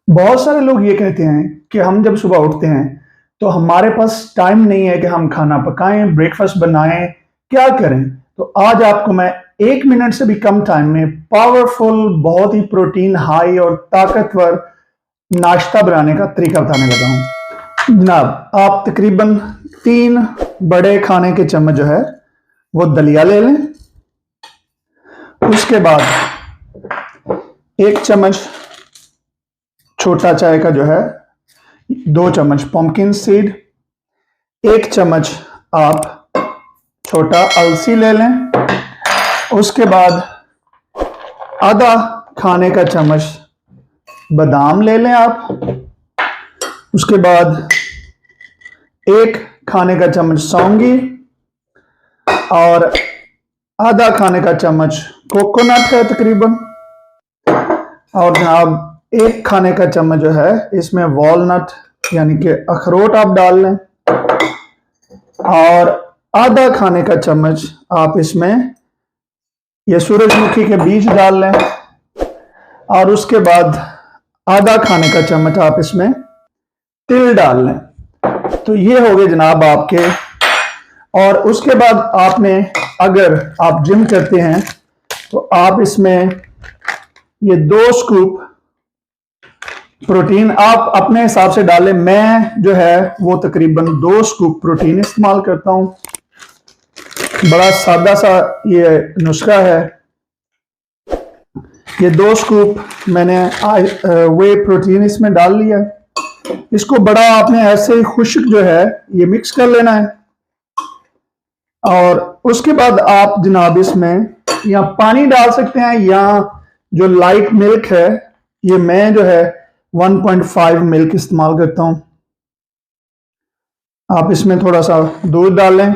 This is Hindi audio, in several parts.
बहुत सारे लोग ये कहते हैं कि हम जब सुबह उठते हैं तो हमारे पास टाइम नहीं है कि हम खाना पकाएं, ब्रेकफास्ट बनाएं, क्या करें। तो आज आपको मैं 1 मिनट से भी कम टाइम में पावरफुल, बहुत ही प्रोटीन हाई और ताकतवर नाश्ता बनाने का तरीका बताने लगा हूं। जनाब, आप तकरीबन 3 बड़े खाने के चम्मच जो है वो दलिया ले लें। उसके बाद 1 चम्मच छोटा चाय का जो है, 2 चम्मच पम्पकिन सीड, 1 चम्मच आप छोटा अलसी ले लें। उसके बाद आधा खाने का चम्मच बादाम ले लें आप। उसके बाद 1 खाने का चम्मच सौंगी और आधा खाने का चम्मच कोकोनट है तकरीबन। और जनाब 1 खाने का चम्मच जो है इसमें वॉलनट यानी कि अखरोट आप डाल लें। और आधा खाने का चम्मच आप इसमें ये सूरजमुखी के बीज डाल लें। और उसके बाद आधा खाने का चम्मच आप इसमें तिल डाल लें। तो ये हो गए जनाब आपके। और उसके बाद आपने, अगर आप जिम करते हैं तो आप इसमें ये 2 स्कूप प्रोटीन आप अपने हिसाब से डालें। मैं जो है वो तकरीबन 2 स्कूप प्रोटीन इस्तेमाल करता हूं। बड़ा सादा सा ये नुस्खा है। ये 2 स्कूप मैंने वे प्रोटीन इसमें डाल लिया। इसको बड़ा आपने ऐसे ही खुश्क जो है ये मिक्स कर लेना है। और उसके बाद आप जनाब इसमें या पानी डाल सकते हैं या जो लाइट मिल्क है, ये मैं जो है 1.5 मिल्क इस्तेमाल करता हूं। आप इसमें थोड़ा सा दूध डाल लें।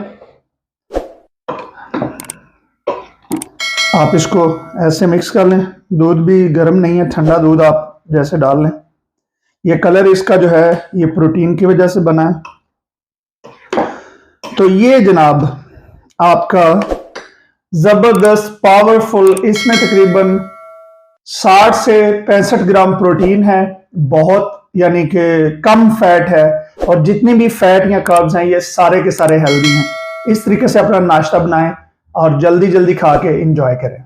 आप इसको ऐसे मिक्स कर लें। दूध भी गर्म नहीं है, ठंडा दूध आप जैसे डाल लें। ये कलर इसका जो है ये प्रोटीन की वजह से बना है। तो ये जनाब आपका जबरदस्त पावरफुल, इसमें तकरीबन 60 से 65 ग्राम प्रोटीन है। बहुत यानी कि कम फैट है। और जितनी भी फैट या कार्ब्स हैं ये सारे के सारे हेल्दी हैं। इस तरीके से अपना नाश्ता बनाएं और जल्दी जल्दी खा के एंजॉय करें।